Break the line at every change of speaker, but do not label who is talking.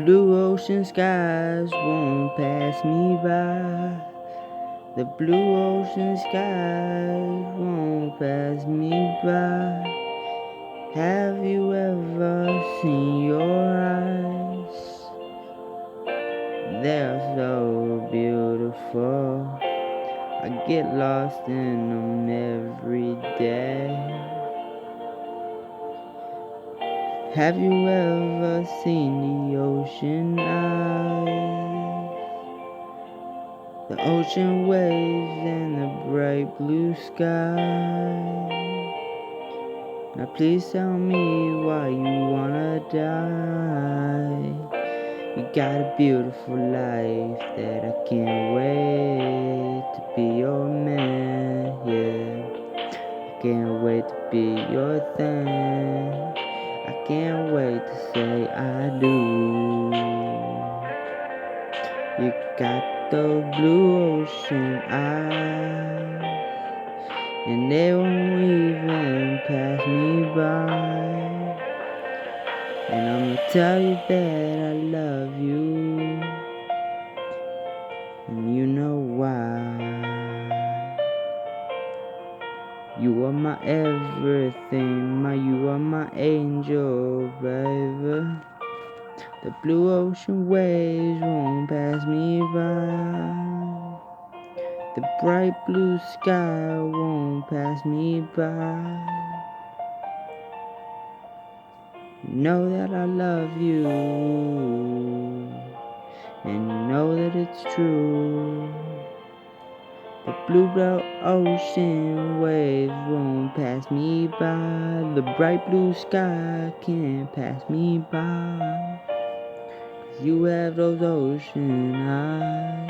blue ocean skies won't pass me by. The blue ocean skies won't pass me by. Have you ever seen your eyes? They're so beautiful. I get lost in them every day. Have you ever seen the ocean eyes? The ocean waves and the bright blue sky. Now please tell me why you wanna die. You got a beautiful life that I can't wait to be your man, yeah. I can't wait to be your thing. I can't wait to say I do. You got those blue ocean eyes, and they won't even pass me by. And I'ma tell you that I love you, and you know why. You are my everything, you are my angel, baby. The blue ocean waves won't pass me by. The bright blue sky won't pass me by. Know that I love you, and know that it's true. The blue ocean waves won't pass me by. The bright blue sky can't pass me by. 'Cause you have those ocean eyes.